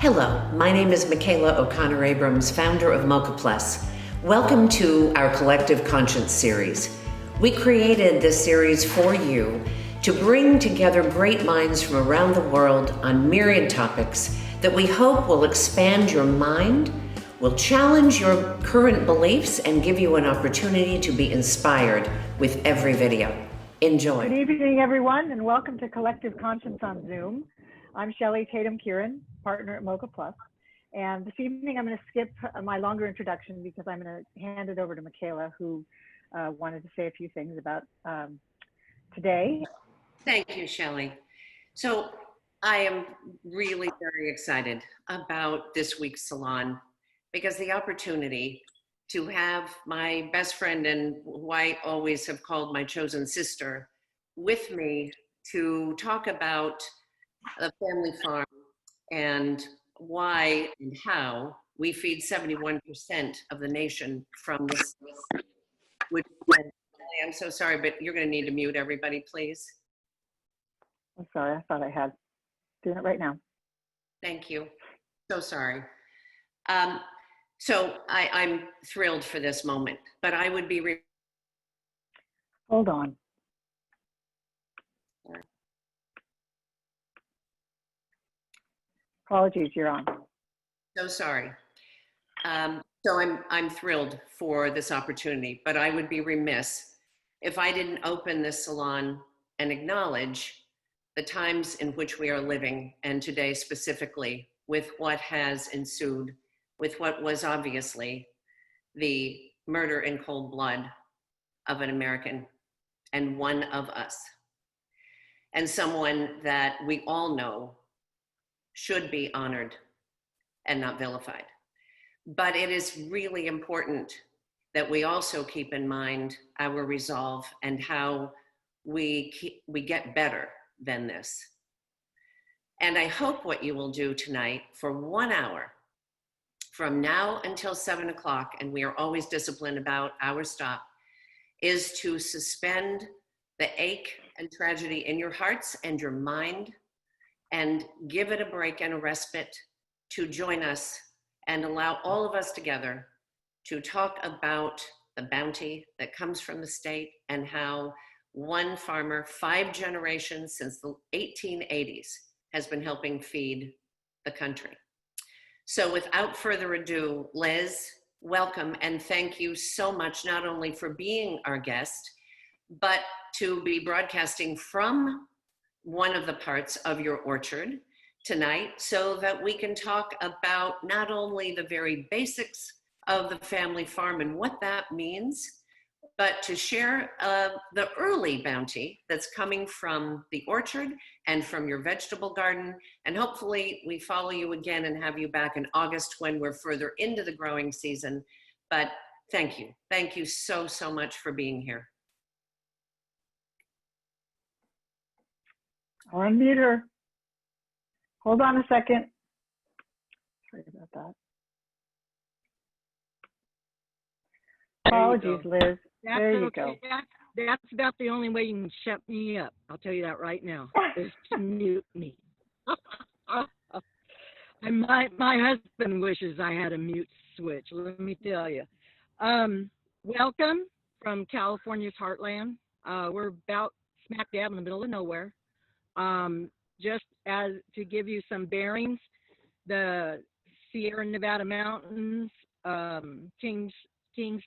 Hello, my name is Michaela O'Connor Abrams, founder of Mocha Plus. Welcome to our Collective Conscience series. We created this series for you to bring together great minds from around the world on myriad topics that we hope will expand your mind, will challenge your current beliefs, and give you an opportunity to be inspired with every video. Enjoy. Good evening, everyone, and welcome to Collective Conscience on Zoom. I'm Shelley Tatum-Kieran, partner at Mocha Plus. And this evening, I'm going to skip my longer introduction because I'm going to hand it over to Michaela, who wanted to say a few things about today. Thank you, Shelley. So I am really very excited about this week's salon because the opportunity to have my best friend and who I always have called my chosen sister with me to talk about the family farm and why and how we feed 71% of the nation from this. Which, I'm so sorry, but you're going to need to mute everybody, please. I'm sorry, I thought I had. Doing it right now. Thank you. So sorry. So I'm thrilled for this moment, but I would be. Hold on. Apologies, you're on. So sorry. So I'm thrilled for this opportunity, but I would be remiss if I didn't open this salon and acknowledge the times in which we are living, and today specifically with what has ensued, with what was obviously the murder in cold blood of an American and one of us, and someone that we all know should be honored and not vilified. But it is really important that we also keep in mind our resolve and how we get better than this. And I hope what you will do tonight for 1 hour, from now until 7 o'clock, and we are always disciplined about our stop, is to suspend the ache and tragedy in your hearts and your mind and give it a break and a respite to join us and allow all of us together to talk about the bounty that comes from the state and how one farmer, 5 generations since the 1880s, has been helping feed the country. So without further ado, Liz, welcome and thank you so much, not only for being our guest, but to be broadcasting from one of the parts of your orchard tonight so that we can talk about not only the very basics of the family farm and what that means, but to share the early bounty that's coming from the orchard and from your vegetable garden. And hopefully we follow you again and have you back in August when we're further into the growing season. But thank you. Thank you so, so much for being here. I'll unmute her. Hold on a second. Sorry about that. Apologies, Liz. There you go. That's about the only way you can shut me up. I'll tell you that right now, is to mute me. And my husband wishes I had a mute switch, let me tell you. Welcome from California's heartland. We're about smack dab in the middle of nowhere. Just as to give you some bearings, the Sierra Nevada Mountains, Kings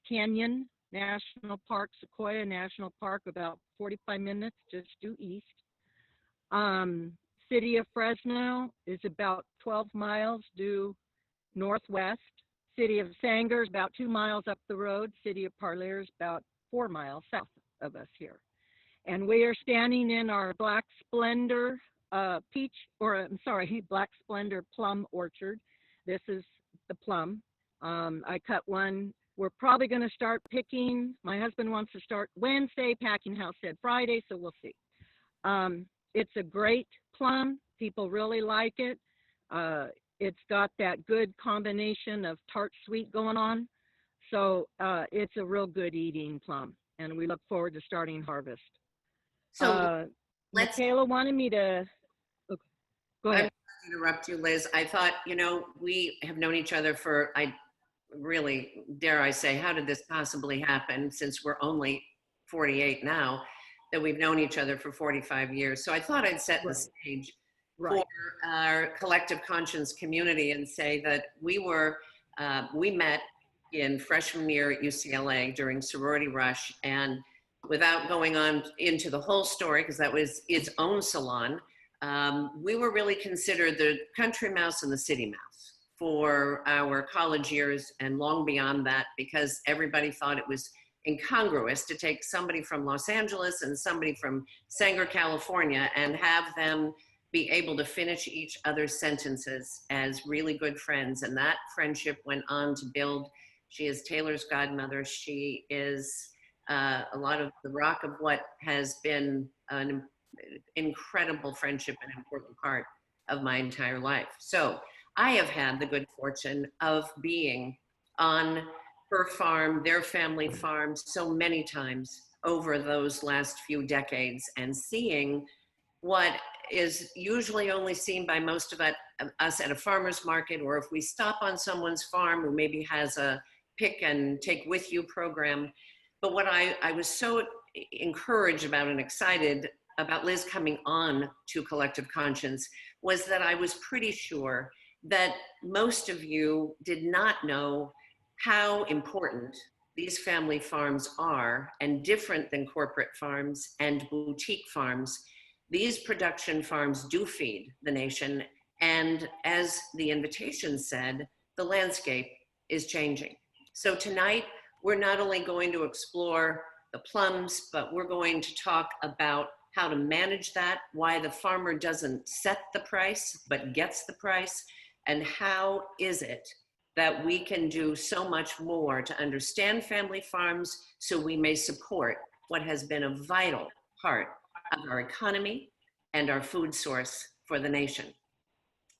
Canyon National Park, Sequoia National Park, about 45 minutes just due east. City of Fresno is about 12 miles due northwest. City of Sanger is about 2 miles up the road. City of Parlier is about 4 miles south of us here. And we are standing in our Black Splendor Black Splendor plum orchard. This is the plum. I cut one. We're probably going to start picking. My husband wants to start Wednesday. Packing house said Friday, so we'll see. It's a great plum. People really like it. It's got that good combination of tart sweet going on. So it's a real good eating plum, and we look forward to starting harvest. So Michaela wanted me to, okay, go ahead. interrupt you, Liz. I thought, we have known each other for, I really, dare I say, how did this possibly happen since we're only 48 now, that we've known each other for 45 years. So I thought I'd set the Right. stage Right. for our collective conscience community and say that we met in freshman year at UCLA during sorority rush, and without going on into the whole story, because that was its own salon, we were really considered the country mouse and the city mouse for our college years and long beyond that, because everybody thought it was incongruous to take somebody from Los Angeles and somebody from Sanger, California, and have them be able to finish each other's sentences as really good friends. And that friendship went on to build. She is Taylor's godmother. She is a lot of the rock of what has been an incredible friendship and important part of my entire life. So I have had the good fortune of being on her farm, their family farm, so many times over those last few decades, and seeing what is usually only seen by most of us at a farmer's market, or if we stop on someone's farm who maybe has a pick and take with you program. But what I was so encouraged about and excited about Liz coming on to Collective Conscience was that I was pretty sure that most of you did not know how important these family farms are, and different than corporate farms and boutique farms. These production farms do feed the nation. And as the invitation said, the landscape is changing. So tonight, we're not only going to explore the plums, but we're going to talk about how to manage that, why the farmer doesn't set the price, but gets the price, and how is it that we can do so much more to understand family farms so we may support what has been a vital part of our economy and our food source for the nation.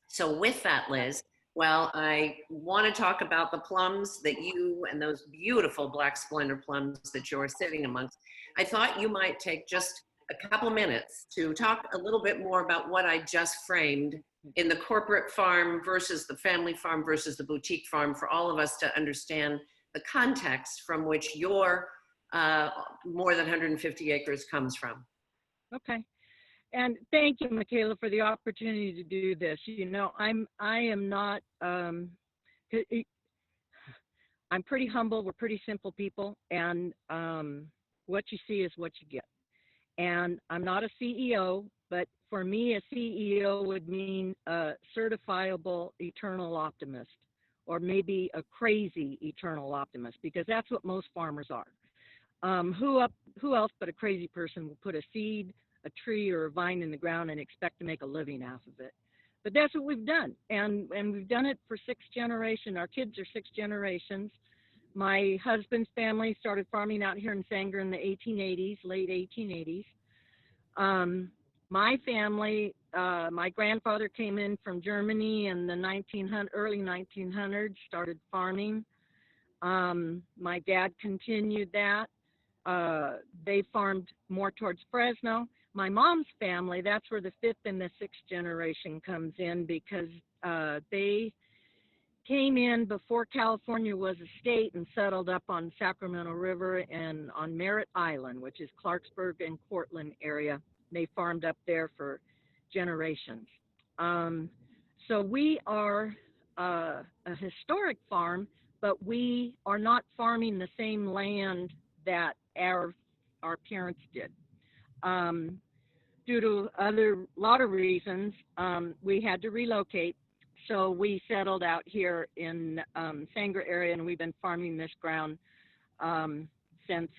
So with that, Liz, well, I want to talk about the plums that you and those beautiful Black Splendor plums that you're sitting amongst. I thought you might take just a couple minutes to talk a little bit more about what I just framed in the corporate farm versus the family farm versus the boutique farm, for all of us to understand the context from which your more than 150 acres comes from. Okay. And thank you, Michaela, for the opportunity to do this. I am not, I'm pretty humble. We're pretty simple people. And what you see is what you get. And I'm not a CEO, but for me, a CEO would mean a certifiable eternal optimist, or maybe a crazy eternal optimist, because that's what most farmers are. Who else but a crazy person will put a seed, a tree, or a vine in the ground and expect to make a living off of it? But that's what we've done, and we've done it for 6 generations. Our kids are 6 generations. My husband's family started farming out here in Sanger in the 1880s, late 1880s. My family, my grandfather came in from Germany in the early 1900s, started farming. My dad continued that. They farmed more towards Fresno. My mom's family, that's where the 5th and the 6th generation comes in, because they came in before California was a state and settled up on Sacramento River and on Merritt Island, which is Clarksburg and Cortland area. They farmed up there for generations. So we are a historic farm, but we are not farming the same land that our parents did. Due to a lot of reasons, we had to relocate. So we settled out here in Sanger area, and we've been farming this ground since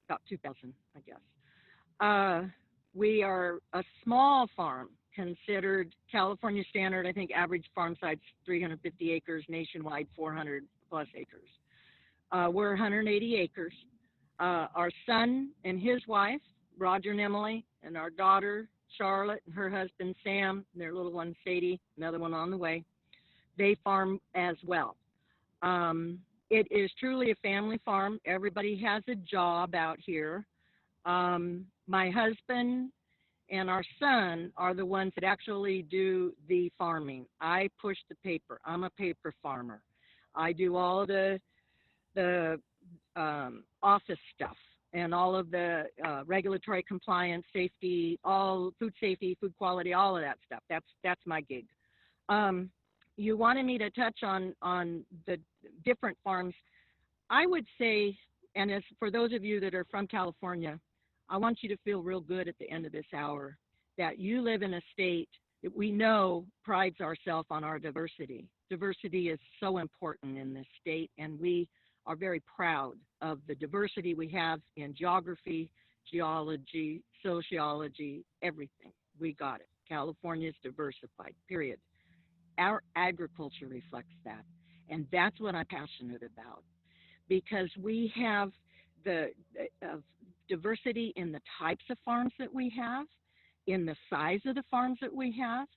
about 2000, I guess. We are a small farm, considered California standard. I think average farm size 350 acres, nationwide 400 plus acres. We're 180 acres. Our son and his wife, Roger and Emily, and our daughter, Charlotte, and her husband, Sam, and their little one, Sadie, another one on the way, they farm as well. It is truly a family farm. Everybody has a job out here. My husband and our son are the ones that actually do the farming. I push the paper. I'm a paper farmer. I do all the office stuff and all of the regulatory compliance, safety, all food safety, food quality, all of that stuff. That's my gig. You wanted me to touch on the different farms. I would say, and as for those of you that are from California, I want you to feel real good at the end of this hour that you live in a state that we know prides ourselves on our diversity. Diversity is so important in this state, and we are very proud of the diversity we have in geography, geology, sociology, everything. We got it. California is diversified, period. Our agriculture reflects that, and that's what I'm passionate about, because we have the diversity in the types of farms that we have, in the size of the farms that we have,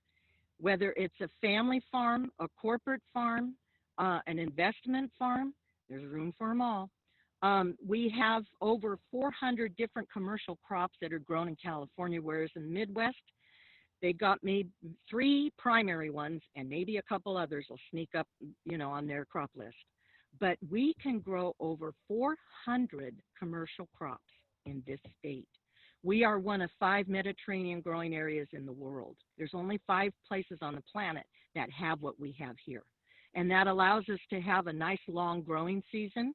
whether it's a family farm, a corporate farm, an investment farm. There's room for them all. We have over 400 different commercial crops that are grown in California, whereas in the Midwest, they got maybe 3 primary ones, and maybe a couple others will sneak up, on their crop list. But we can grow over 400 commercial crops in this state. We are one of 5 Mediterranean growing areas in the world. There's only 5 places on the planet that have what we have here. And that allows us to have a nice long growing season.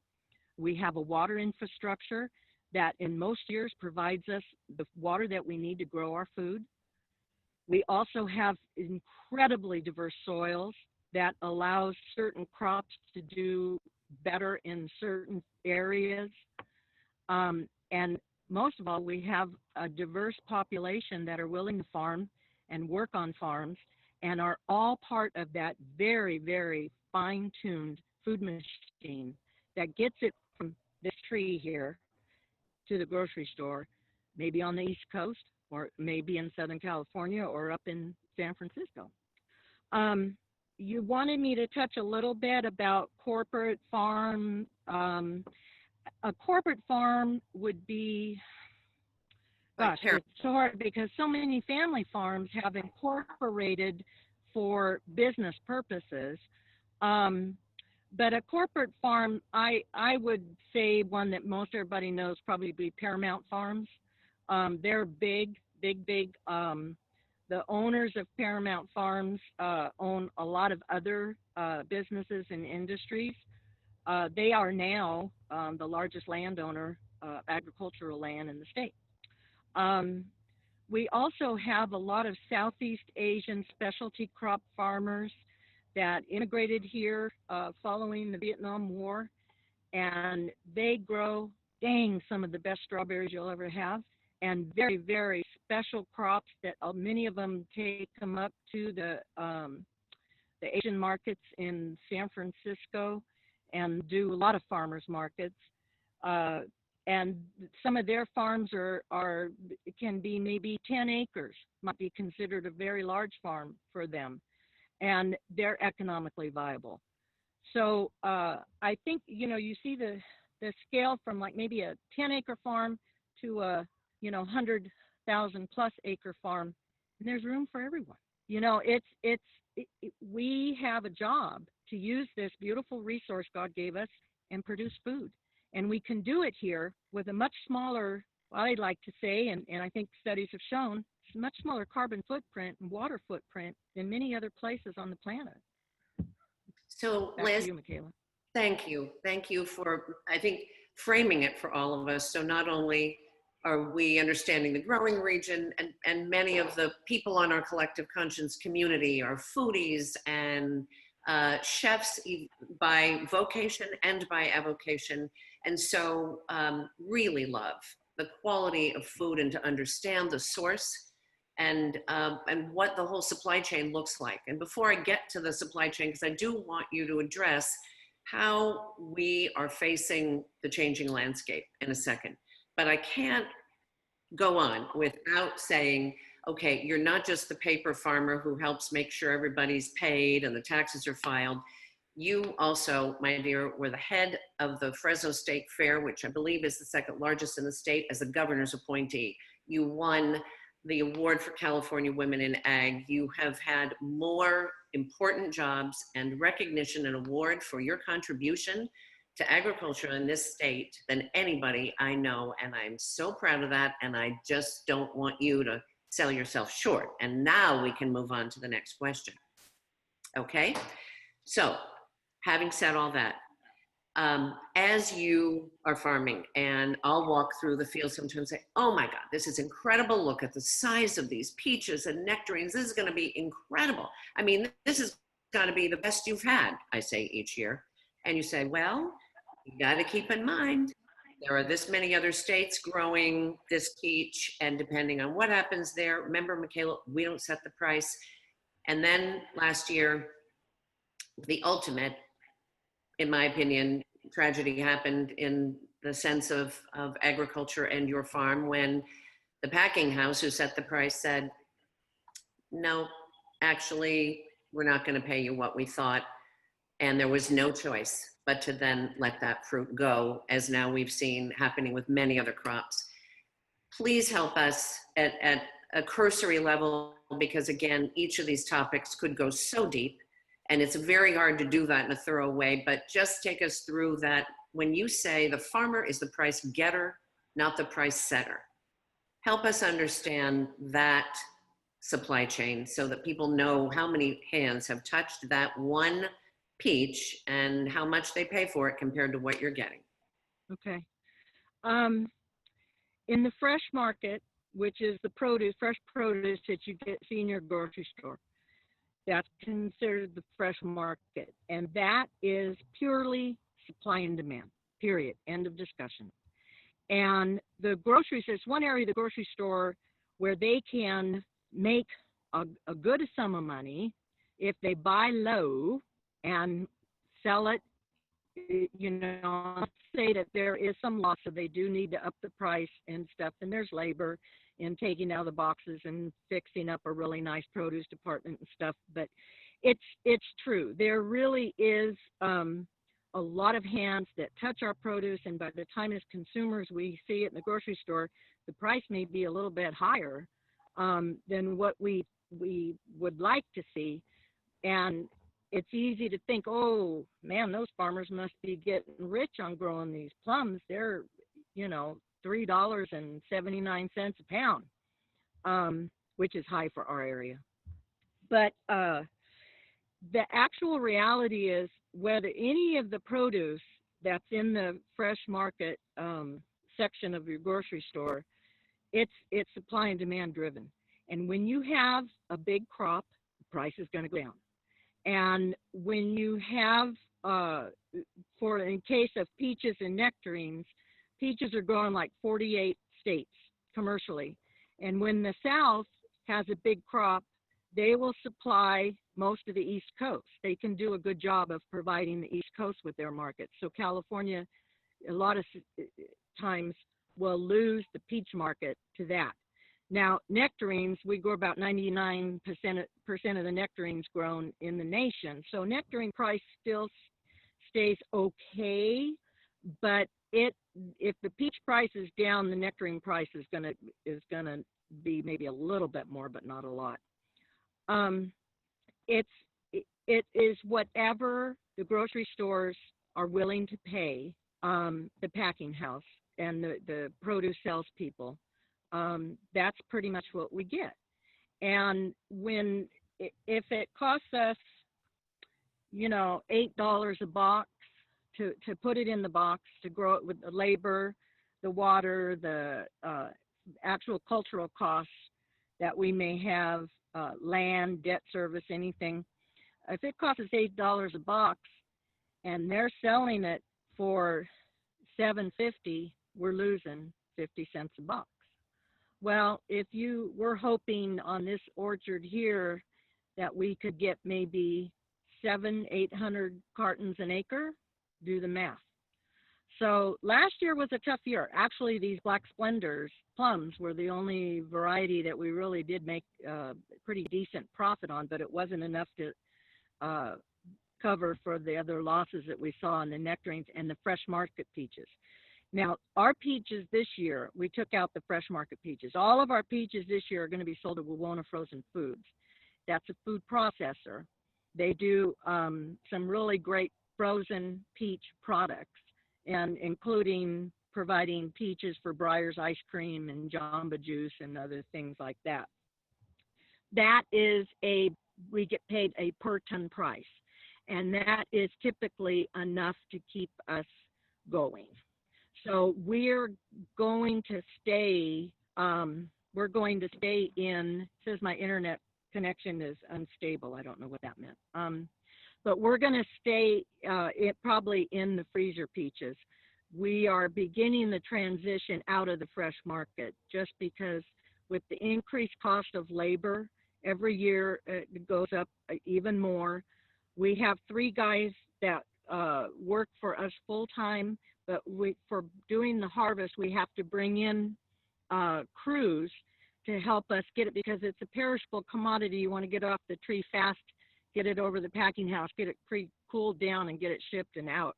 We have a water infrastructure that in most years provides us the water that we need to grow our food. We also have incredibly diverse soils that allows certain crops to do better in certain areas. And most of all, we have a diverse population that are willing to farm and work on farms and are all part of that very, very fine-tuned food machine that gets it from this tree here to the grocery store, maybe on the East Coast, or maybe in Southern California, or up in San Francisco. You wanted me to touch a little bit about corporate farm. A corporate farm would be, gosh, it's so hard because so many family farms have incorporated for business purposes. But a corporate farm, I would say one that most everybody knows probably be Paramount Farms. They're big. The owners of Paramount Farms own a lot of other businesses and industries. They are now the largest landowner, agricultural land in the state. We also have a lot of Southeast Asian specialty crop farmers that immigrated here following the Vietnam War, and they grow, some of the best strawberries you'll ever have, and very, very special crops that many of them take them up to the Asian markets in San Francisco and do a lot of farmers markets. And some of their farms can be maybe 10 acres, might be considered a very large farm for them, and they're economically viable. So I think, you see the scale from like maybe a 10-acre farm to a 100,000 plus acre farm, and there's room for everyone. We have a job to use this beautiful resource God gave us and produce food. And we can do it here with a much smaller, I'd like to say, and I think studies have shown, much smaller carbon footprint and water footprint than many other places on the planet. So Back Liz, to you, Michaela. Thank you. Thank you for, I think, framing it for all of us. So not only are we understanding the growing region, and many of the people on our collective conscience community are foodies and chefs by vocation and by avocation. And so really love the quality of food and to understand the source and what the whole supply chain looks like. And before I get to the supply chain, because I do want you to address how we are facing the changing landscape in a second. But I can't go on without saying, okay, you're not just the paper farmer who helps make sure everybody's paid and the taxes are filed. You also, my dear, were the head of the Fresno State Fair, which I believe is the second largest in the state, as the governor's appointee. You won the award for California Women in Ag. You have had more important jobs and recognition and award for your contribution to agriculture in this state than anybody I know. And I'm so proud of that. And I just don't want you to sell yourself short. And now we can move on to the next question. Okay? So, having said all that, as you are farming, and I'll walk through the field sometimes and say, oh my God, this is incredible. Look at the size of these peaches and nectarines. This is going to be incredible. I mean, this is going to be the best you've had, I say each year. And you say, well, you got to keep in mind, there are this many other states growing this peach, and depending on what happens there, remember, Michaela, we don't set the price. And then last year, the ultimate, in my opinion, tragedy happened in the sense of agriculture and your farm when the packing house who set the price said, no, actually, we're not going to pay you what we thought. And there was no choice but to then let that fruit go, as now we've seen happening with many other crops. Please help us at a cursory level, because again, each of these topics could go so deep, and it's very hard to do that in a thorough way, but just take us through that. When you say the farmer is the price getter, not the price setter, help us understand that supply chain so that people know how many hands have touched that one peach and how much they pay for it compared to what you're getting. Okay. In the fresh market, which is the produce, fresh produce that you see in your grocery store, that's considered the fresh market. And that is purely supply and demand, period, end of discussion. And the groceries, there's one area of the grocery store where they can make a good sum of money if they buy low and sell it, you know, say that there is some loss, so they do need to up the price and stuff, and there's labor in taking out the boxes and fixing up a really nice produce department and stuff. But it's true. There really is a lot of hands that touch our produce, and by the time as consumers we see it in the grocery store, the price may be a little bit higher than what we would like to see. And it's easy to think, oh man, those farmers must be getting rich on growing these plums. They're, you know, $3.79 a pound, which is high for our area. But the actual reality is, whether any of the produce that's in the fresh market section of your grocery store, it's supply and demand driven. And when you have a big crop, the price is going to go down. And when you have, in case of peaches and nectarines, peaches are grown like 48 states commercially. And when the South has a big crop, they will supply most of the East Coast. They can do a good job of providing the East Coast with their markets. So California, a lot of times, will lose the peach market to that. Now, nectarines, we grow about 99% of the nectarines grown in the nation. So nectarine price still stays okay, but if the peach price is down, the nectarine price is gonna be maybe a little bit more, but not a lot. It is whatever the grocery stores are willing to pay the packing house and the produce salespeople. That's pretty much what we get. And if it costs us, you know, $8 a box to put it in the box, to grow it with the labor, the water, the actual cultural costs that we may have, land, debt service, anything. If it costs us $8 a box and they're selling it for $7.50, we're losing 50 cents a box. Well, if you were hoping on this orchard here that we could get maybe 700-800 cartons an acre, do the math. So last year was a tough year. Actually, these Black Splendors plums were the only variety that we really did make pretty decent profit on, but it wasn't enough to cover for the other losses that we saw in the nectarines and the fresh market peaches. Now, our peaches this year, we took out the fresh market peaches. All of our peaches this year are going to be sold at Wawona Frozen Foods. That's a food processor. They do some really great frozen peach products, and including providing peaches for Breyer's ice cream and Jamba Juice and other things like that. That is we get paid a per ton price, and that is typically enough to keep us going. So we're going to stay in, it says my internet connection is unstable. I don't know what that meant. But we're going to stay probably in the freezer peaches. We are beginning the transition out of the fresh market just because with the increased cost of labor, every year it goes up even more. We have 3 guys that work for us full time, but for doing the harvest, we have to bring in crews to help us get it because it's a perishable commodity. You want to get it off the tree fast, get it over the packing house, get it pre-cooled down and get it shipped and out.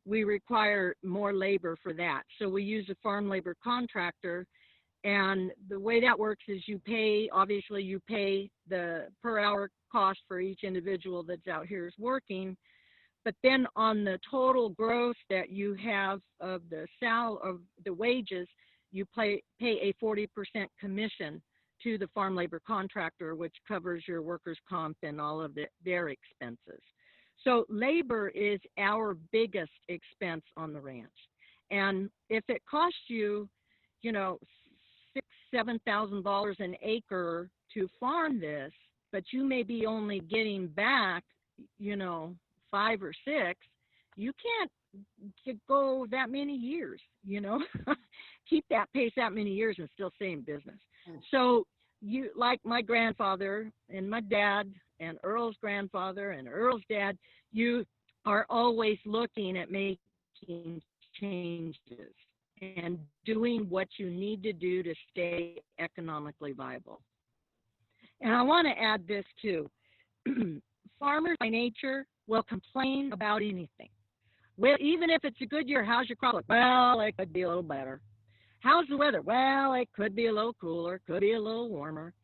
We require more labor for that. So we use a farm labor contractor, and the way that works is you pay the per hour cost for each individual that's out here is working, but then on the total gross that you have of the wages, you pay a 40% commission to the farm labor contractor, which covers your workers' comp and all of their expenses. So labor is our biggest expense on the ranch. And if it costs you, $6,000-7,000 an acre to farm this, but you may be only getting back, 5 or 6, you can't go that many years, keep that pace that many years and still stay in business. So you, like my grandfather and my dad and Earl's grandfather and Earl's dad, you are always looking at making changes and doing what you need to do to stay economically viable. And I want to add this too. Farmers by nature will complain about anything. Well, even if it's a good year, how's your crop look? Well, it could be a little better. How's the weather? Well, it could be a little cooler, could be a little warmer.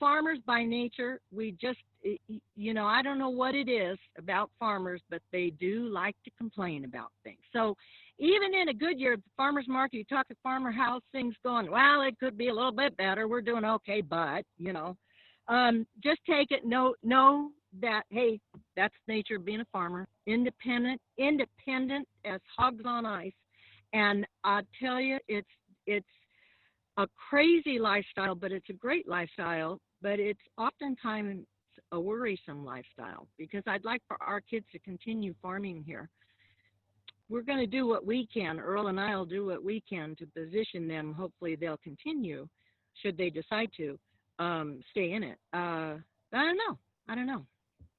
Farmers by nature, we just, I don't know what it is about farmers, but they do like to complain about things. So even in a good year at the farmer's market, you talk to farmer, how's things going? Well, it could be a little bit better. We're doing okay, but, just take it, know that, hey, that's nature of being a farmer, independent as hogs on ice. And I tell you, it's a crazy lifestyle, but it's a great lifestyle, but it's oftentimes a worrisome lifestyle because I'd like for our kids to continue farming here. We're going to do what we can. Earl and I will do what we can to position them. Hopefully they'll continue, should they decide to stay in it. I don't know.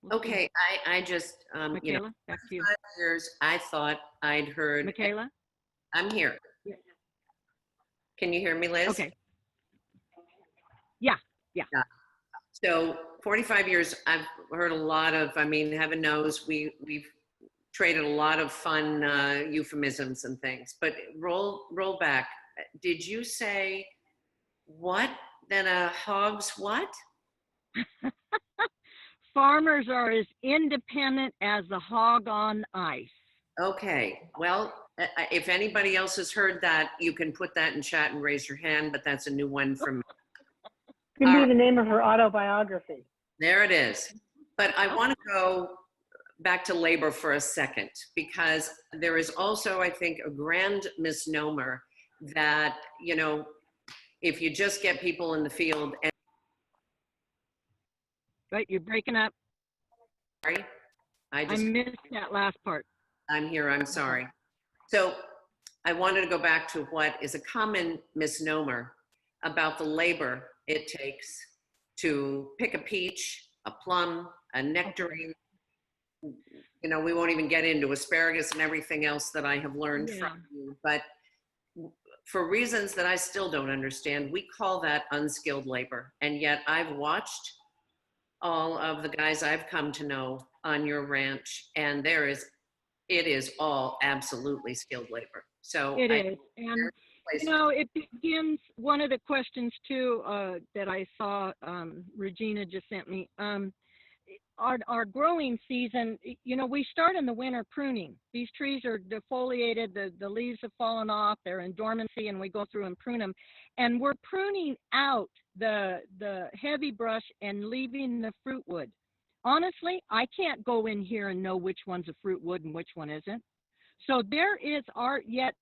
We'll Okay, see. I just, Michaela, back to you. 5 years, I thought I'd heard. Michaela? I'm here. Yeah. Can you hear me, Liz? Okay. Yeah. So 45 years, I've heard a lot of, heaven knows, we've traded a lot of fun euphemisms and things, but roll back. Did you say what? Then a hog's what? Farmers are as independent as the hog on ice. Okay, well, if anybody else has heard that, you can put that in chat and raise your hand, but that's a new one from me. It can be the name of her autobiography. There it is. But I want to go back to labor for a second, because there is also, I think, a grand misnomer that, if you just get people in the field and Right, you're breaking up. sorry, I missed that last part. I'm here, I'm sorry. So I wanted to go back to what is a common misnomer about the labor it takes to pick a peach, a plum, a nectarine. We won't even get into asparagus and everything else that I have learned from you. But for reasons that I still don't understand, we call that unskilled labor. And yet I've watched all of the guys I've come to know on your ranch, and there is it is all absolutely skilled labor. So It I is. And, you know, it begins, one of the questions too, that I saw, Regina just sent me, our growing season, you know, we start in the winter pruning. These trees are defoliated, the leaves have fallen off, they're in dormancy, and we go through and prune them. And we're pruning out the heavy brush and leaving the fruit wood. Honestly, I can't go in here and know which one's a fruit wood and which one isn't. So there is art, yet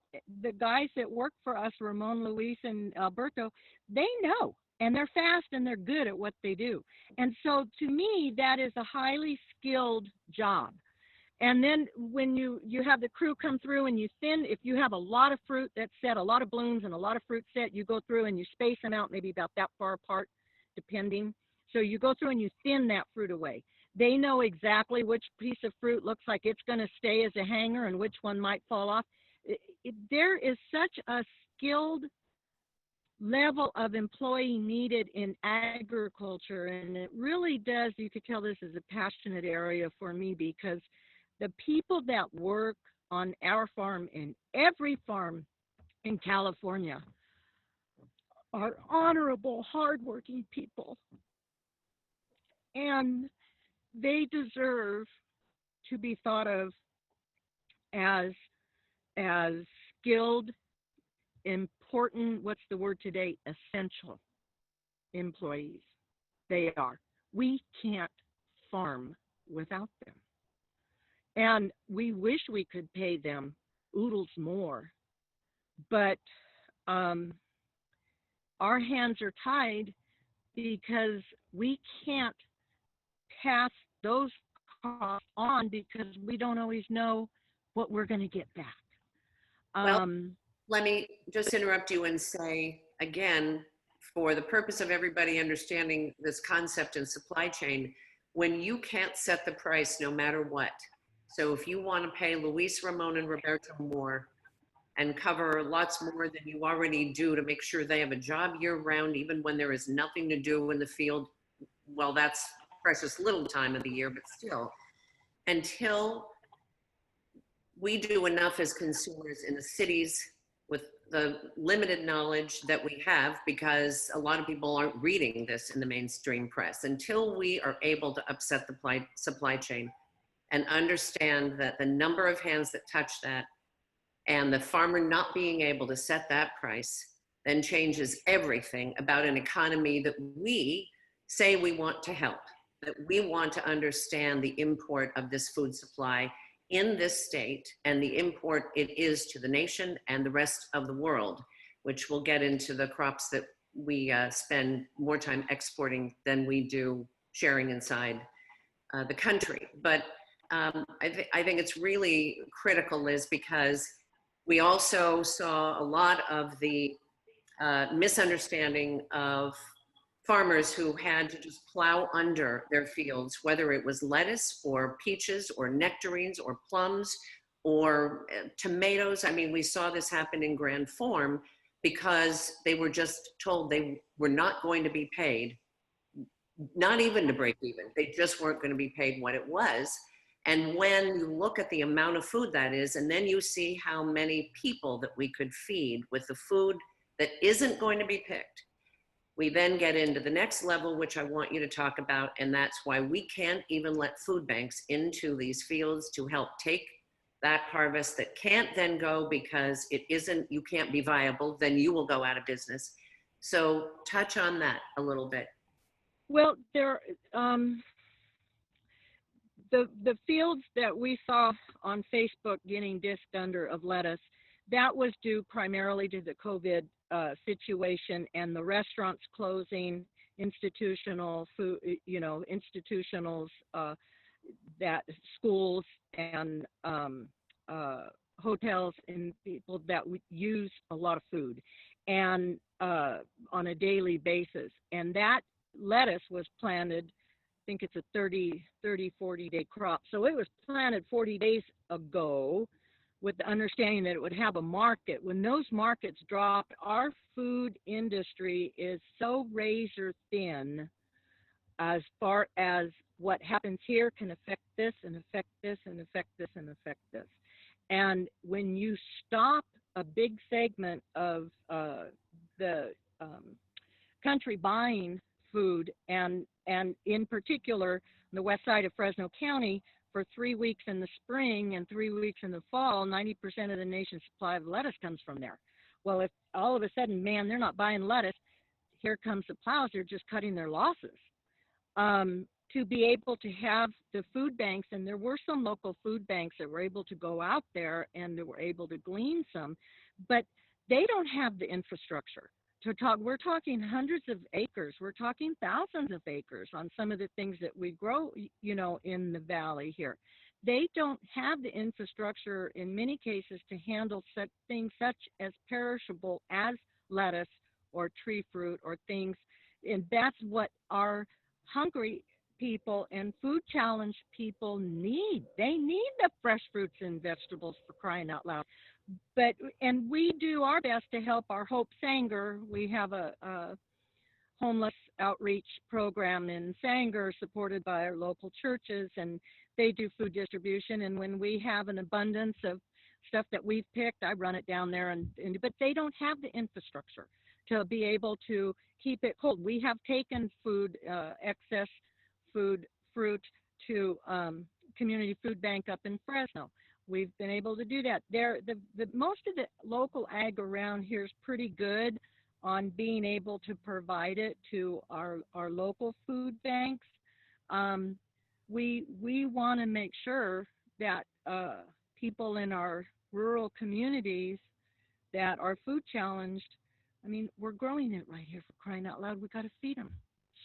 the guys that work for us, Ramon, Luis, and Alberto, they know, and they're fast and they're good at what they do. And so to me, that is a highly skilled job. And then when you have the crew come through and you thin, if you have a lot of fruit that's set, a lot of blooms and a lot of fruit set, you go through and you space them out maybe about that far apart, depending. So you go through and you thin that fruit away. They know exactly which piece of fruit looks like it's going to stay as a hanger and which one might fall off. There is such a skilled level of employee needed in agriculture, and it really does, you could tell this is a passionate area for me, because the people that work on our farm and every farm in California are honorable, hardworking people, and they deserve to be thought of as skilled, important, what's the word today, essential employees. They are. We can't farm without them. And we wish we could pay them oodles more, but our hands are tied because we can't pass those costs on because we don't always know what we're going to get back. Well, let me just interrupt you and say again, for the purpose of everybody understanding this concept in supply chain, when you can't set the price no matter what, so if you want to pay Luis, Ramon, and Roberto more and cover lots more than you already do to make sure they have a job year round, even when there is nothing to do in the field, well, that's precious little time of the year, but still, until we do enough as consumers in the cities with the limited knowledge that we have, because a lot of people aren't reading this in the mainstream press, until we are able to upset the supply chain and understand that the number of hands that touch that and the farmer not being able to set that price then changes everything about an economy that we say we want to help, that we want to understand the import of this food supply in this state and the import it is to the nation and the rest of the world, which we'll get into the crops that we spend more time exporting than we do sharing inside the country. But I think it's really critical, Liz, because we also saw a lot of the misunderstanding of farmers who had to just plow under their fields, whether it was lettuce or peaches or nectarines or plums or tomatoes. I mean, we saw this happen in grand form because they were just told they were not going to be paid, not even to break even. They just weren't going to be paid what it was. And when you look at the amount of food that is, and then you see how many people that we could feed with the food that isn't going to be picked, we then get into the next level, which I want you to talk about, and that's why we can't even let food banks into these fields to help take that harvest that can't then go because it isn't, you can't be viable, then you will go out of business. So touch on that a little bit. Well, the fields that we saw on Facebook getting disked under of lettuce, that was due primarily to the COVID situation and the restaurants closing, institutional food, institutionals, that schools and hotels and people that would use a lot of food and on a daily basis. And that lettuce was planted, I think it's a 40 day crop. So it was planted 40 days ago with the understanding that it would have a market. When those markets dropped, our food industry is so razor thin as far as what happens here can affect this and affect this and affect this and affect this. And when you stop a big segment of the country buying food, and in particular the west side of Fresno County, for 3 weeks in the spring and 3 weeks in the fall, 90% of the nation's supply of lettuce comes from there. Well, if all of a sudden, man, they're not buying lettuce, here comes the plows, they're just cutting their losses. To be able to have the food banks, and there were some local food banks that were able to go out there and that were able to glean some, but they don't have the infrastructure to talk. We're talking hundreds of acres, we're talking thousands of acres on some of the things that we grow, in the valley here. They don't have the infrastructure in many cases to handle such things such as perishable as lettuce or tree fruit or things. And that's what our hungry people and food challenged people need. They need the fresh fruits and vegetables, for crying out loud. And we do our best to help our Hope Sanger. We have a homeless outreach program in Sanger supported by our local churches, and they do food distribution. And when we have an abundance of stuff that we've picked, I run it down there, but they don't have the infrastructure to be able to keep it cold. We have taken food, excess food, fruit to Community Food Bank up in Fresno. We've been able to do that. Most of the local ag around here is pretty good on being able to provide it to our local food banks. We want to make sure that people in our rural communities that are food challenged, I mean, we're growing it right here, for crying out loud. We got to feed them.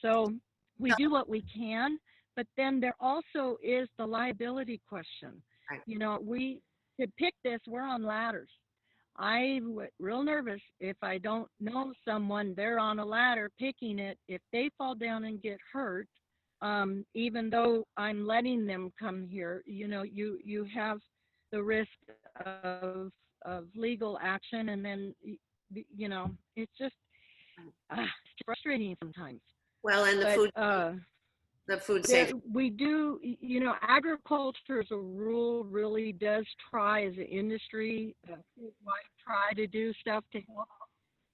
So we do what we can, but then there also is the liability question. Right. We to pick this, we're on ladders. I'm real nervous if I don't know someone, they're on a ladder picking it. If they fall down and get hurt, even though I'm letting them come here, you have the risk of legal action, and then it's just it's frustrating sometimes. Well, and the food safety. We do, agriculture as a rule really does try as an industry, try to do stuff to help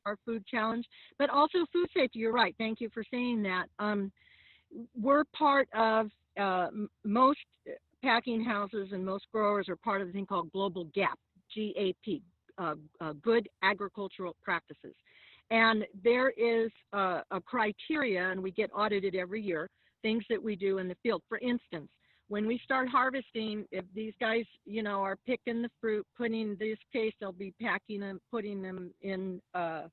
our food challenge, but also food safety. You're right. Thank you for saying that. We're part of most packing houses, and most growers are part of a thing called Global GAP, GAP, Good Agricultural Practices. And there is a criteria, and we get audited every year, things that we do in the field. For instance, when we start harvesting, if these guys, are picking the fruit, in this case, they'll be packing them, putting them in a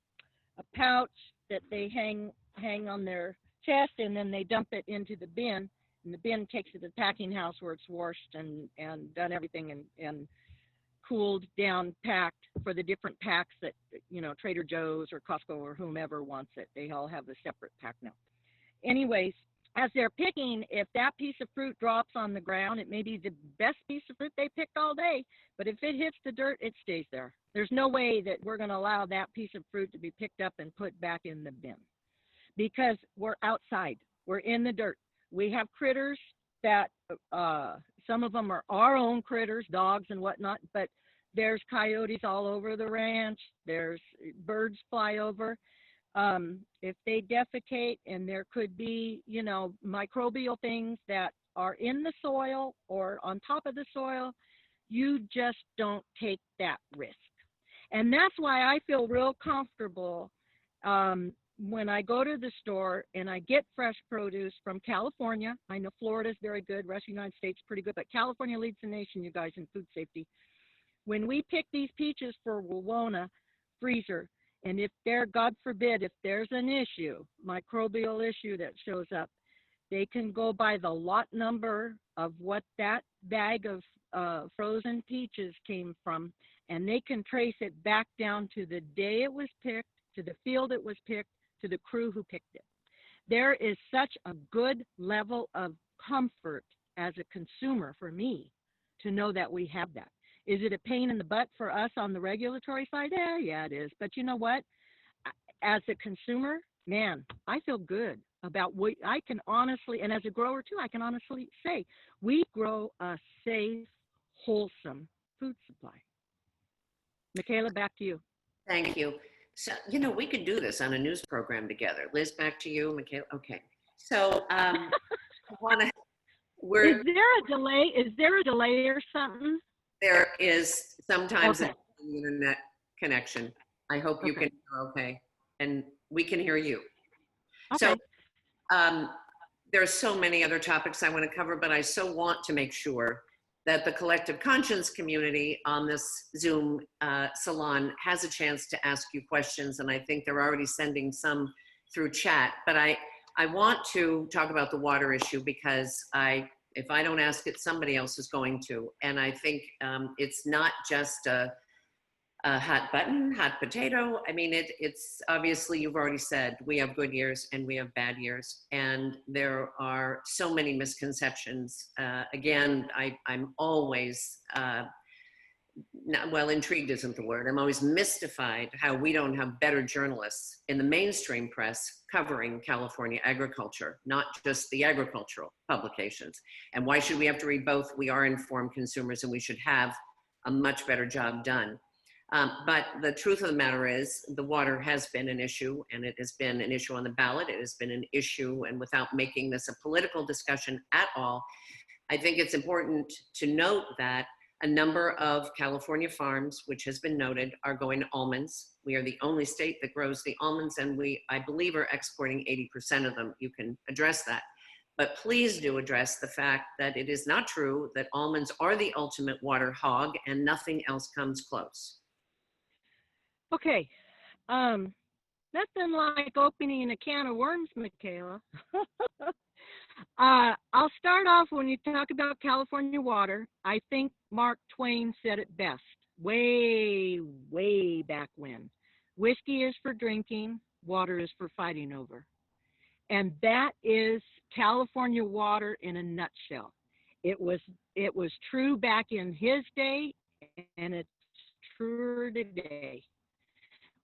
pouch that they hang on their chest, and then they dump it into the bin, and the bin takes it to the packing house where it's washed and done everything and cooled down, packed for the different packs that, Trader Joe's or Costco or whomever wants it. They all have a separate pack now. Anyways, as they're picking, if that piece of fruit drops on the ground, it may be the best piece of fruit they picked all day, but if it hits the dirt, it stays there. There's no way that we're going to allow that piece of fruit to be picked up and put back in the bin, because we're outside. We're in the dirt. We have critters that some of them are our own critters, dogs and whatnot, but there's coyotes all over the ranch. There's birds fly over. If they defecate, and there could be, microbial things that are in the soil or on top of the soil, you just don't take that risk. And that's why I feel real comfortable when I go to the store and I get fresh produce from California. I know Florida's very good, rest of the United States pretty good, but California leads the nation, you guys, in food safety. When we pick these peaches for Wawona freezer, and if there, God forbid, if there's an issue, microbial issue that shows up, they can go by the lot number of what that bag of frozen peaches came from, and they can trace it back down to the day it was picked, to the field it was picked, to the crew who picked it. There is such a good level of comfort as a consumer for me to know that we have that. Is it a pain in the butt for us on the regulatory side? Yeah, it is. But you know what? As a consumer, man, I feel good about what I can honestly, and as a grower too, I can honestly say we grow a safe, wholesome food supply. Michaela, back to you. Thank you. So, we could do this on a news program together. Liz, back to you. Michaela, okay. So, I want to, Is there a delay? Is there a delay or something? there is sometimes Okay. an internet connection. I hope you Okay. can hear okay, and we can hear you. Okay. So, there are so many other topics I want to cover, but I so want to make sure that the collective conscience community on this Zoom salon has a chance to ask you questions. And I think they're already sending some through chat, but I want to talk about the water issue because if I don't ask it, somebody else is going to. And I think it's not just a hot button, hot potato. I mean, it's obviously, you've already said, we have good years and we have bad years. And there are so many misconceptions. Again, I'm always, intrigued isn't the word. I'm always mystified how we don't have better journalists in the mainstream press covering California agriculture, not just the agricultural publications. And why should we have to read both? We are informed consumers and we should have a much better job done. But the truth of the matter is the water has been an issue, and it has been an issue on the ballot. It has been an issue, and without making this a political discussion at all, I think it's important to note that a number of California farms, which has been noted, are going to almonds. We are the only state that grows the almonds, and I believe, are exporting 80% of them. You can address that. But please do address the fact that it is not true that almonds are the ultimate water hog and nothing else comes close. Okay. Nothing like opening a can of worms, Michaela. I'll start off when you talk about California water. I think Mark Twain said it best, way, way back when. Whiskey is for drinking, water is for fighting over. And that is California water in a nutshell. It was true back in his day, and it's truer today.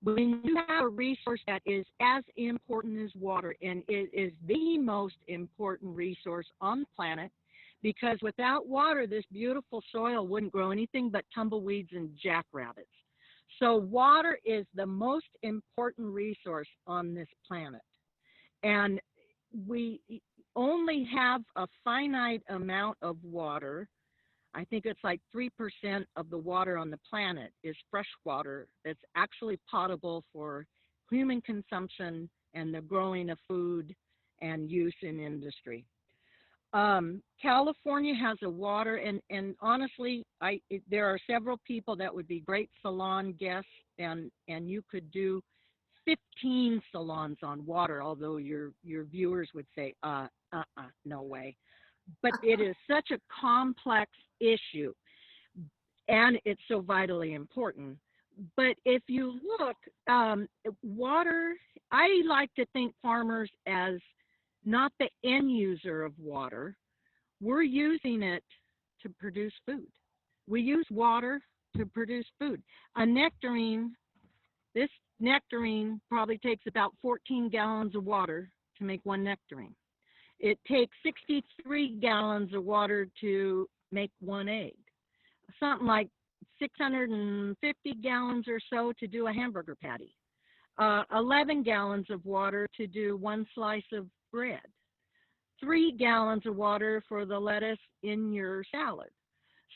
When you have a resource that is as important as water, and it is the most important resource on the planet, because without water, this beautiful soil wouldn't grow anything but tumbleweeds and jackrabbits. So water is the most important resource on this planet. And we only have a finite amount of water. I think it's like 3% of the water on the planet is fresh water that's actually potable for human consumption and the growing of food and use in industry. California has a water, and honestly, there are several people that would be great salon guests, and you could do 15 salons on water, although your viewers would say, no way. But it is such a complex issue, and it's so vitally important. But if you look, water, I like to think farmers as not the end user of water. We're using it to produce food. We use water to produce food. This nectarine probably takes about 14 gallons of water to make one nectarine. It takes 63 gallons of water to make one egg. Something like 650 gallons or so to do a hamburger patty. 11 gallons of water to do one slice of bread. 3 gallons of water for the lettuce in your salad.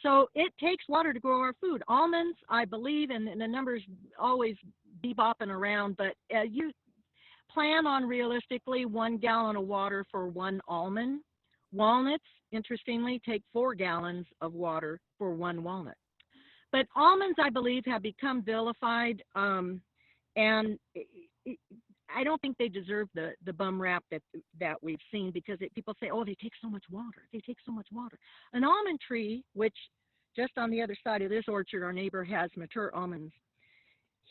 So it takes water to grow our food. Almonds, I believe, and the numbers always bebopping around, but you plan on realistically 1 gallon of water for one almond. Walnuts, interestingly, take 4 gallons of water for one walnut. But almonds, I believe, have become vilified, and I don't think they deserve the bum rap that we've seen, because people say, oh, they take so much water. They take so much water. An almond tree, which just on the other side of this orchard, our neighbor has mature almonds.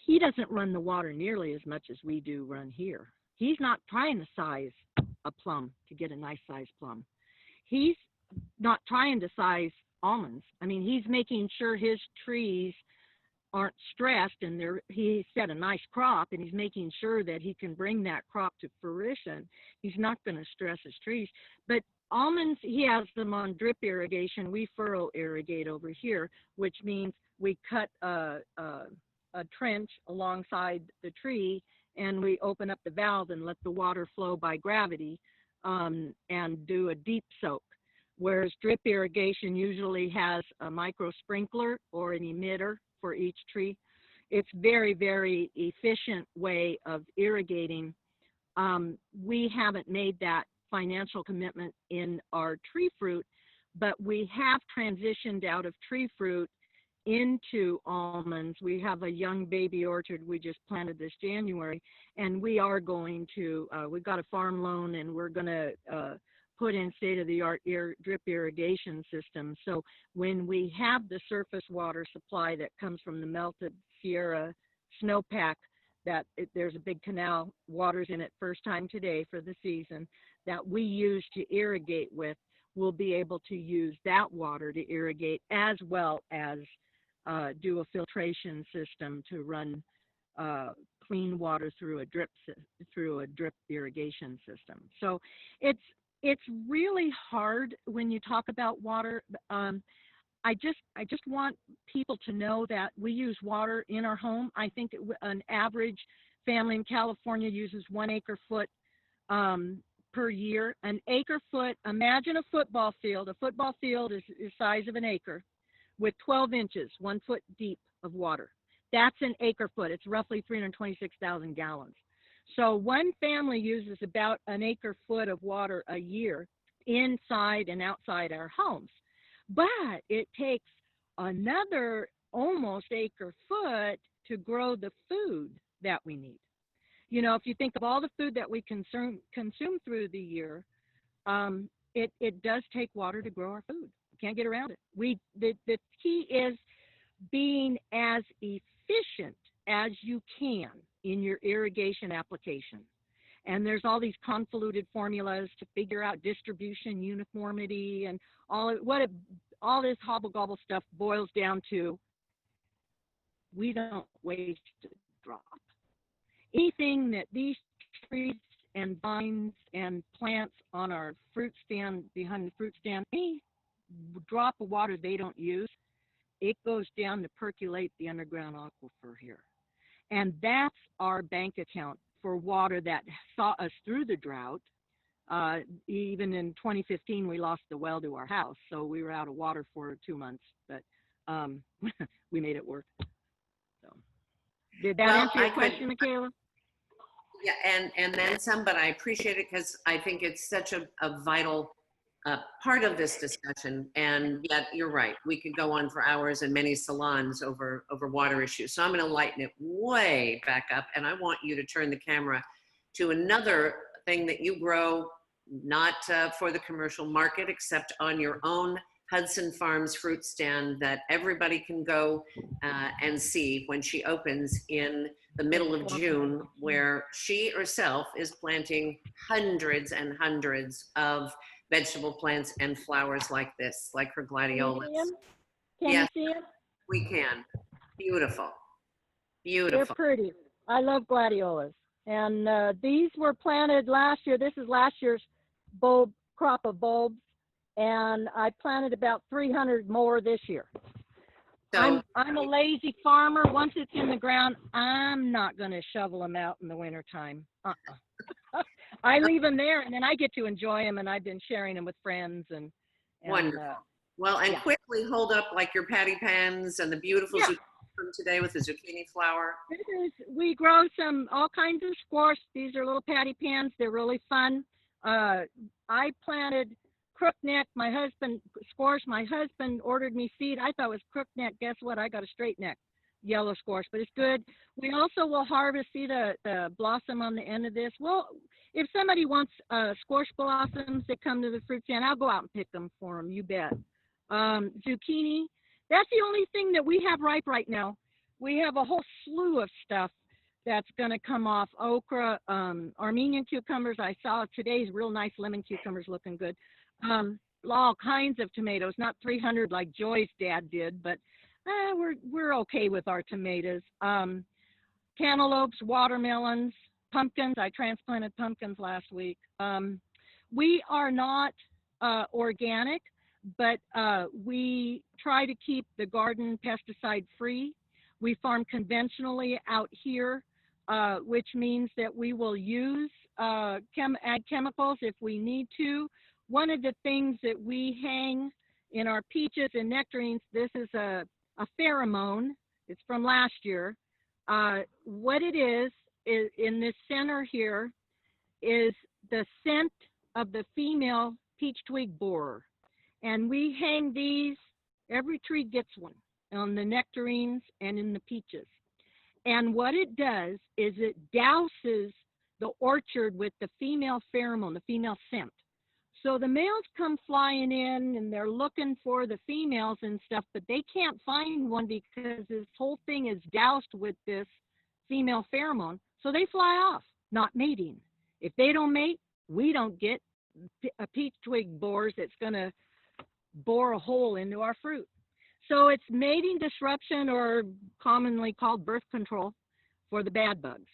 He doesn't run the water nearly as much as we do run here. He's not trying to size a plum to get a nice size plum. He's not trying to size almonds. I mean, he's making sure his trees aren't stressed, and he set a nice crop, and he's making sure that he can bring that crop to fruition, he's not going to stress his trees. But almonds, he has them on drip irrigation. We furrow irrigate over here, which means we cut a trench alongside the tree, and we open up the valve and let the water flow by gravity, and do a deep soak. Whereas drip irrigation usually has a micro sprinkler or an emitter for each tree. It's very, very efficient way of irrigating. We haven't made that financial commitment in our tree fruit, but we have transitioned out of tree fruit into almonds. We have a young baby orchard we just planted this January, and we are going to, we've got a farm loan, and we're going to put in state-of-the-art drip irrigation system. So when we have the surface water supply that comes from the melted Sierra snowpack, there's a big canal, water's in it first time today for the season, that we use to irrigate with, we'll be able to use that water to irrigate, as well as do a filtration system to run clean water through a drip irrigation system. So it's really hard when you talk about water. I just want people to know that we use water in our home. I think an average family in California uses 1 acre foot per year. An acre foot, imagine a football field. A football field is the size of an acre with 12 inches, 1 foot deep of water. That's an acre foot. It's roughly 326,000 gallons. So one family uses about an acre foot of water a year inside and outside our homes. But it takes another almost acre foot to grow the food that we need. You know, if you think of all the food that we consume through the year, it does take water to grow our food. We can't get around it. The key is being as efficient as you can in your irrigation application. And there's all these convoluted formulas to figure out distribution, uniformity, and all this hobble-gobble stuff boils down to, we don't waste a drop. Anything that these trees and vines and plants on our fruit stand, behind the fruit stand, any drop of water they don't use, it goes down to percolate the underground aquifer here. And that's our bank account for water that saw us through the drought. Even in 2015, we lost the well to our house, so we were out of water for 2 months, but we made it work. So, did that answer your question, Michaela? Yeah, and then some, but I appreciate it because I think it's such a vital part of this discussion. And yet, you're right, we could go on for hours in many salons over water issues. So I'm going to lighten it way back up, and I want you to turn the camera to another thing that you grow, not for the commercial market, except on your own Hudson Farms fruit stand that everybody can go and see when she opens in the middle of June, where she herself is planting hundreds and hundreds of vegetable plants and flowers like this, like her gladiolas. Can you see them? We can. Beautiful. They're Beautiful. pretty. I love gladiolas. And these were planted last year. This is last year's crop of bulbs. And I planted about 300 more this year. So, I'm a lazy farmer. Once it's in the ground, I'm not going to shovel them out in the wintertime. I leave them there, and then I get to enjoy them, and I've been sharing them with friends. And wonderful. Well, and quickly hold up like your patty pans and the beautiful zucchini from today with the zucchini flower. We grow all kinds of squash. These are little patty pans. They're really fun. I planted crookneck. My husband ordered me seed. I thought it was crookneck. Guess what? I got a straight neck yellow squash, but it's good. We also will harvest, see the blossom on the end of this. Well, if somebody wants squash blossoms that come to the fruit stand, I'll go out and pick them for them, you bet. Zucchini, that's the only thing that we have ripe right now. We have a whole slew of stuff that's going to come off. Okra, Armenian cucumbers. I saw today's real nice lemon cucumbers looking good. All kinds of tomatoes, not 300 like Joy's dad did, but we're okay with our tomatoes. Cantaloupes, watermelons, pumpkins. I transplanted pumpkins last week. We are not organic, but we try to keep the garden pesticide free. We farm conventionally out here, which means that we will use add chemicals if we need to. One of the things that we hang in our peaches and nectarines, this is a pheromone. It's from last year. What it is in this center here is the scent of the female peach twig borer. And we hang these, every tree gets one, on the nectarines and in the peaches. And what it does is it douses the orchard with the female pheromone, the female scent. So the males come flying in and they're looking for the females and stuff, but they can't find one because this whole thing is doused with this female pheromone. So they fly off, not mating. If they don't mate, we don't get a peach twig borers that's going to bore a hole into our fruit. So it's mating disruption, or commonly called birth control, for the bad bugs.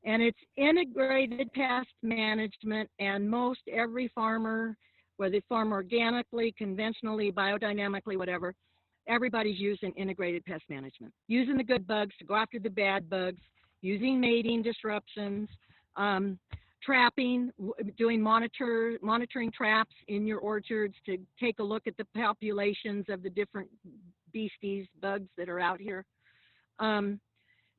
And it's integrated pest management, and most every farmer, whether they farm organically, conventionally, biodynamically, whatever, everybody's using integrated pest management, using the good bugs to go after the bad bugs, using mating disruptions, trapping, doing monitoring traps in your orchards to take a look at the populations of the different beasties, bugs that are out here.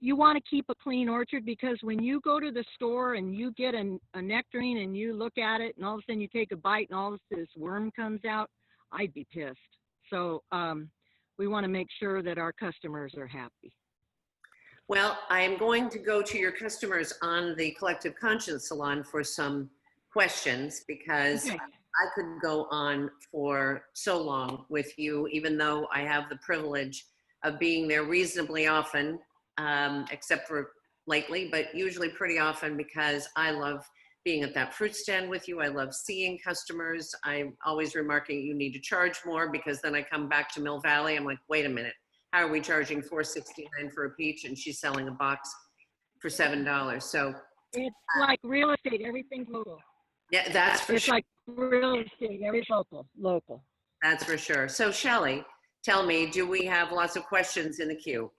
You want to keep a clean orchard, because when you go to the store and you get a nectarine and you look at it and all of a sudden you take a bite and all of this worm comes out, I'd be pissed. So we want to make sure that our customers are happy. Well, I am going to go to your customers on the Collective Conscience Salon for some questions, because Okay. I could go on for so long with you, even though I have the privilege of being there reasonably often, except for lately, but usually pretty often, because I love being at that fruit stand with you. I love seeing customers. I'm always remarking you need to charge more, because then I come back to Mill Valley. I'm like, wait a minute, how are we charging $4.69 for a peach and she's selling a box for $7? So It's like real estate, everything's local. yeah, that's for It's sure. like real estate, everything's local. That's for sure. So Shelley, tell me, do we have lots of questions in the queue?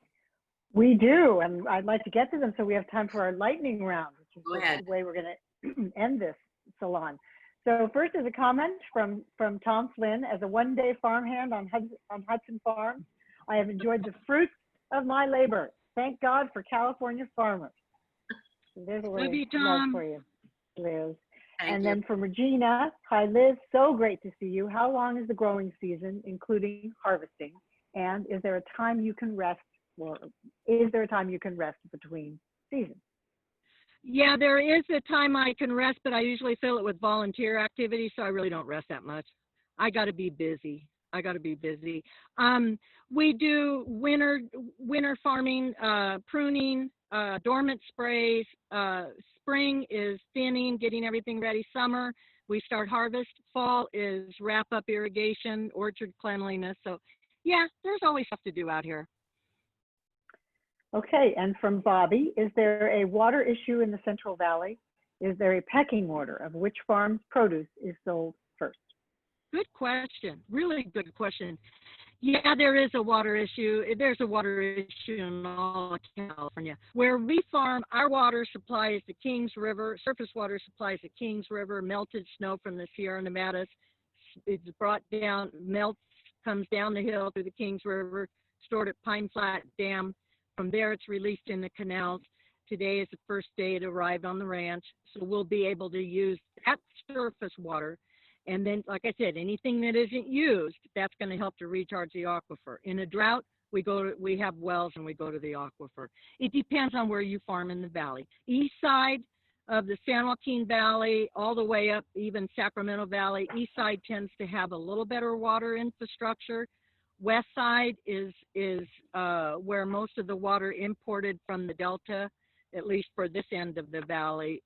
We do, and I'd like to get to them so we have time for our lightning round, which is Go ahead. the way we're going to end this salon. So first is a comment from Tom Flynn. As a one-day farmhand on Hudson Farm, I have enjoyed the fruits of my labor. Thank God for California farmers. So there's a little Love you, love Tom. for you, Liz. Thank And you. then from Regina, hi Liz, so great to see you. How long is the growing season, including harvesting? And is there a time you can rest, or is there a time you can rest between seasons? Yeah, there is a time I can rest, but I usually fill it with volunteer activity, so I really don't rest that much. I got to be busy. We do winter farming, pruning, dormant sprays. Spring is thinning, getting everything ready. Summer, we start harvest. Fall is wrap up irrigation, orchard cleanliness. So yeah, there's always stuff to do out here. Okay, and from Bobby, is there a water issue in the Central Valley? Is there a pecking order of which farm's produce is sold first? Good question. Really good question. Yeah, there is a water issue. There's a water issue in all of California. Where we farm, our water supply is the Kings River. Surface water supply is the Kings River. Melted snow from the Sierra Nevadas. It's brought down, melts, comes down the hill through the Kings River, stored at Pine Flat Dam. From there, it's released in the canals. Today is the first day it arrived on the ranch. So we'll be able to use that surface water. And then, like I said, anything that isn't used, that's going to help to recharge the aquifer. In a drought, we have wells and we go to the aquifer. It depends on where you farm in the valley. East side of the San Joaquin Valley, all the way up, even Sacramento Valley, east side tends to have a little better water infrastructure. West side is where most of the water imported from the Delta, at least for this end of the valley,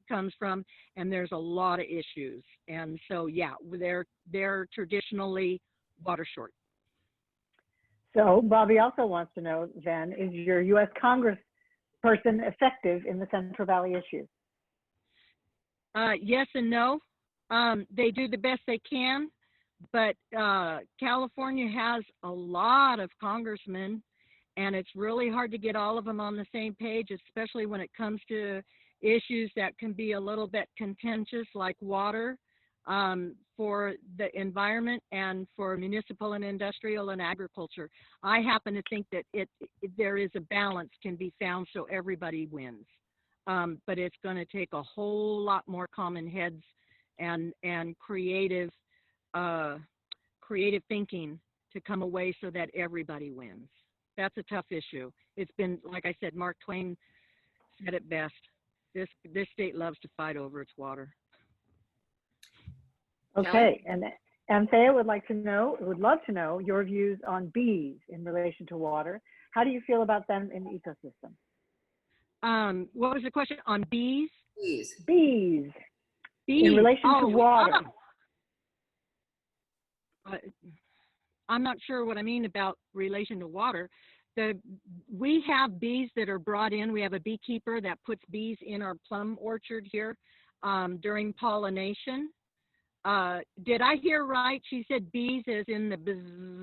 comes from, and there's a lot of issues. And so, yeah, they're traditionally water short. So Bobby also wants to know then, is your U.S. Congress person effective in the Central Valley issue? Yes and no. They do the best they can, but California has a lot of congressmen, and it's really hard to get all of them on the same page, especially when it comes to issues that can be a little bit contentious, like water, for the environment and for municipal and industrial and agriculture. I happen to think that there is a balance can be found so everybody wins. But it's going to take a whole lot more common heads and creative thinking to come away so that everybody wins. That's a tough issue. It's been, like I said, Mark Twain said it best. This state loves to fight over its water. Okay, and Anthea would love to know your views on bees in relation to water. How do you feel about them in the ecosystem? What was the question on bees? Bees. In relation to water. I'm not sure what I mean about relation to water. We have bees that are brought in. We have a beekeeper that puts bees in our plum orchard here during pollination. Did I hear right? She said bees as in the buzz.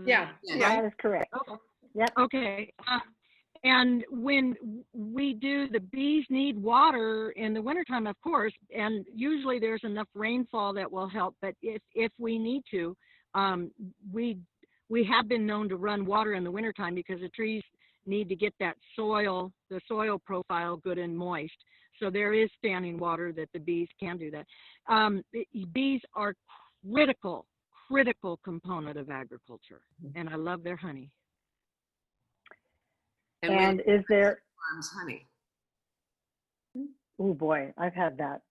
Yeah, right? That is correct. Okay. Yep. Okay. And when we do, the bees need water in the wintertime, of course, and usually there's enough rainfall that will help. But if we need to, we have been known to run water in the wintertime because the trees need to get the soil profile good and moist. So there is standing water that the bees can do that. Bees are critical component of agriculture, and I love their honey. And is there farms honey? Oh boy, I've had that.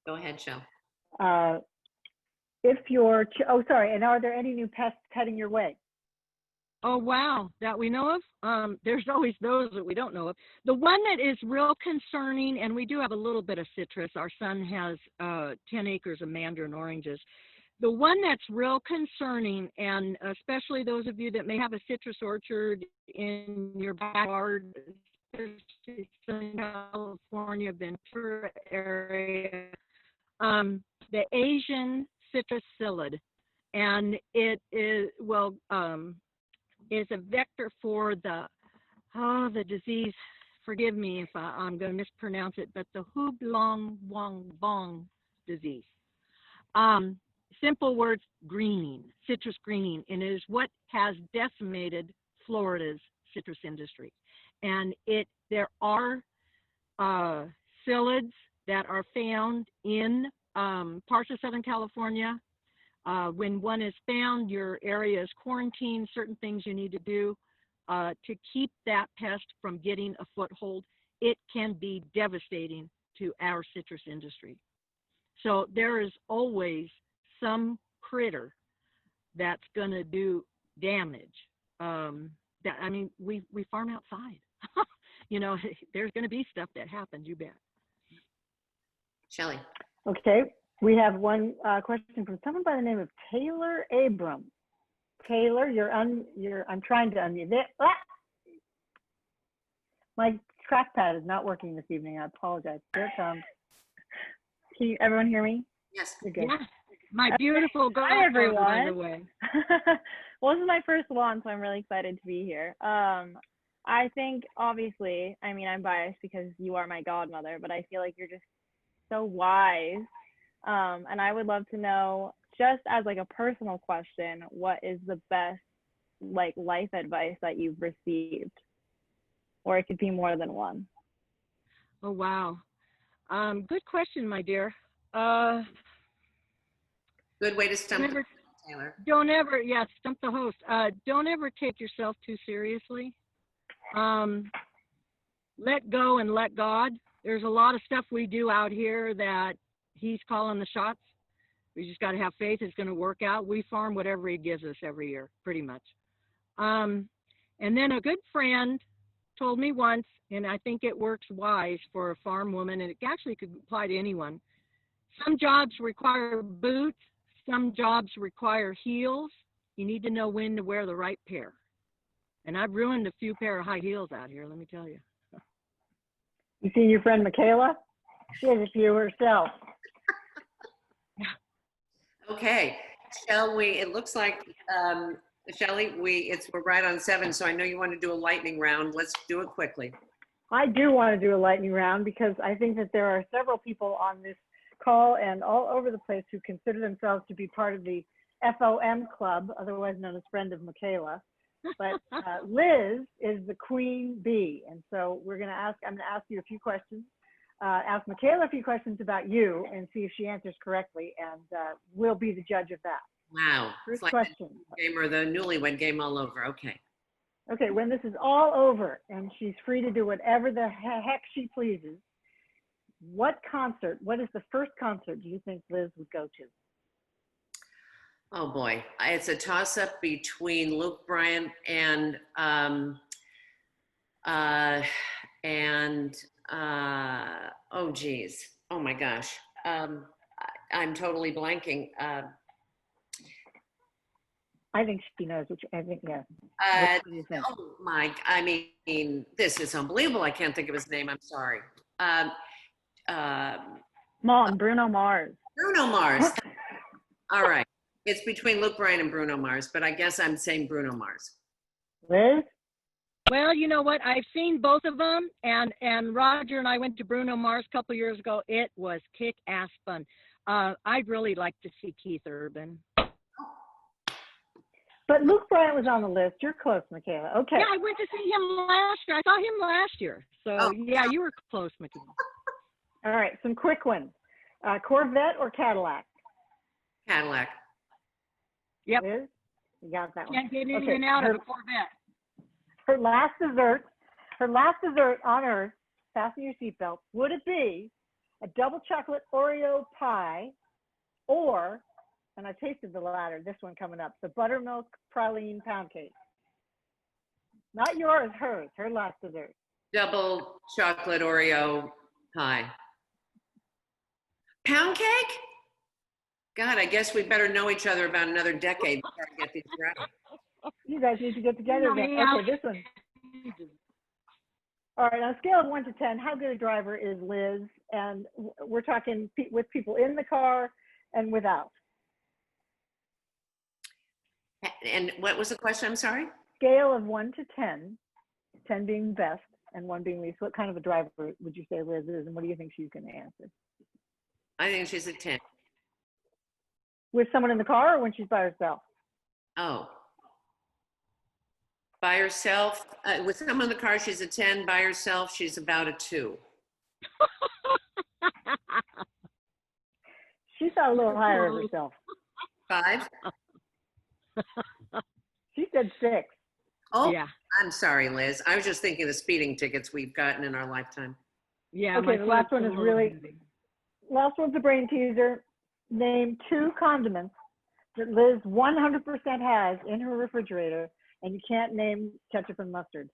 Go ahead, Shell. If you're, sorry, and are there any new pests heading your way? Oh, wow, that we know of? There's always those that we don't know of. The one that is real concerning, and we do have a little bit of citrus. Our son has 10 acres of mandarin oranges. The one that's real concerning, and especially those of you that may have a citrus orchard in your backyard, especially Southern California, Ventura area, the Asian citrus psyllid, and it is, is a vector for the disease. Forgive me if I'm going to mispronounce it, but the Hublong disease. Simple words, greening, citrus greening, and it is what has decimated Florida's citrus industry. And there are psyllids that are found in parts of Southern California. When one is found, your area is quarantined, certain things you need to do to keep that pest from getting a foothold. It can be devastating to our citrus industry. So there is always some critter that's going to do damage. We farm outside. You know, there's going to be stuff that happens, you bet. Shelley. Okay, we have one question from someone by the name of Taylor Abrams. Taylor, I'm trying to unmute it. My trackpad is not working this evening. I apologize. Here it comes. Can everyone hear me? Yes. You're good. Yeah. My beautiful godmother, Hi, everyone. by the way. Well, this is my first one, so I'm really excited to be here. I think, obviously, I mean, I'm biased because you are my godmother, but I feel like you're just so wise. And I would love to know, just as like a personal question, what is the best like life advice that you've received? Or it could be more than one. Oh, wow. Good question, my dear. Good way to stump the Taylor. Don't ever, stump the host. Don't ever take yourself too seriously. Let go and let God. There's a lot of stuff we do out here that he's calling the shots. We just got to have faith it's going to work out. We farm whatever he gives us every year, pretty much. And then a good friend told me once, and I think it works wise for a farm woman, and it actually could apply to anyone. Some jobs require boots. Some jobs require heels. You need to know when to wear the right pair. And I've ruined a few pair of high heels out here, let me tell you. You seen your friend Michaela? She has a few herself. Okay, shall we, it looks like, Shelley, we're right on 7, so I know you want to do a lightning round. Let's do it quickly. I do want to do a lightning round because I think that there are several people on this call and all over the place who consider themselves to be part of the FOM club, otherwise known as Friend of Michaela. But Liz is the queen bee. And so I'm going to ask you a few questions, ask Michaela a few questions about you and see if she answers correctly. And we'll be the judge of that. Wow. First It's like question. the game or the newlywed game all over. Okay. Okay, when this is all over and she's free to do whatever the heck she pleases, what is the first concert do you think Liz would go to? Oh boy, it's a toss-up between Luke Bryan and oh geez, oh my gosh, I'm totally blanking. I think she knows, which I think, yeah. What do you think? Oh my, I mean, this is unbelievable. I can't think of his name. I'm sorry. Come on, Bruno Mars. Bruno Mars. All right. It's between Luke Bryan and Bruno Mars, but I guess I'm saying Bruno Mars. Liz? Well, you know what? I've seen both of them, and Roger and I went to Bruno Mars a couple years ago. It was kick-ass fun. I'd really like to see Keith Urban. But Luke Bryan was on the list. You're close, Michaela. Okay. Yeah, I went to see him last year. I saw him last year. So, yeah, you were close, Michaela. All right, some quick ones. Corvette or Cadillac? Cadillac. Yep. Liz? You got that one. Can't get in and out of a Corvette. Her last dessert on Earth, fasten your seatbelt, would it be a double chocolate Oreo pie or, and I tasted the latter, this one coming up, the buttermilk praline pound cake? Not yours, hers, her last dessert. Double chocolate Oreo pie. Pound cake? God, I guess we better know each other about another decade before I get these right. You guys need to get together again. Yeah. Okay, this one. All right, on a scale of 1 to 10, how good a driver is Liz? And we're talking with people in the car and without. And what was the question? I'm sorry? Scale of 1 to 10, 10 being best and 1 being least. What kind of a driver would you say Liz is, and what do you think she's going to answer? I think she's a 10. With someone in the car or when she's by herself? Oh. By herself, with someone in the car, she's a 10. By herself, she's about a 2. She thought a little higher of herself. 5? She said 6. Oh, Yeah. I'm sorry, Liz. I was just thinking of the speeding tickets we've gotten in our lifetime. Yeah. Okay, the last one is last one's a brain teaser. Name 2 condiments that Liz 100% has in her refrigerator, and you can't name ketchup and mustard.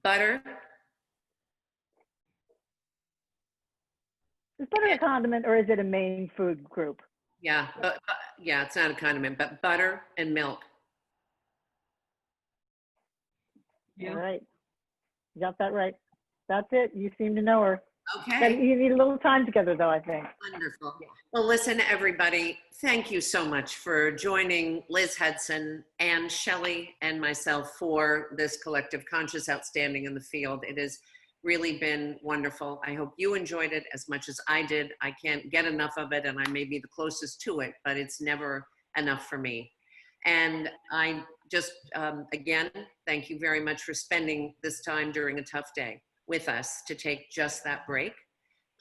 Butter. Is butter a condiment or is it a main food group? Yeah, yeah, it's not a condiment, but butter and milk. Yeah. All right. You got that right. That's it. You seem to know her. Okay. But you need a little time together, though, I think. Wonderful. Well, listen, everybody, thank you so much for joining Liz Hudson and Shelley and myself for this collective conscious outstanding in the field. It has really been wonderful. I hope you enjoyed it as much as I did. I can't get enough of it, and I may be the closest to it, but it's never enough for me. And I just, again, thank you very much for spending this time during a tough day with us to take just that break.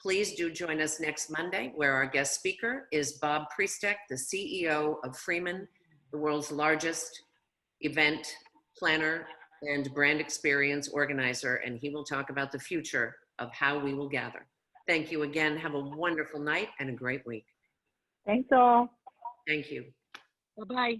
Please do join us next Monday, where our guest speaker is Bob Priestek, the CEO of Freeman, the world's largest event planner and brand experience organizer, and he will talk about the future of how we will gather. Thank you again. Have a wonderful night and a great week. Thanks all. Thank you. Bye-bye.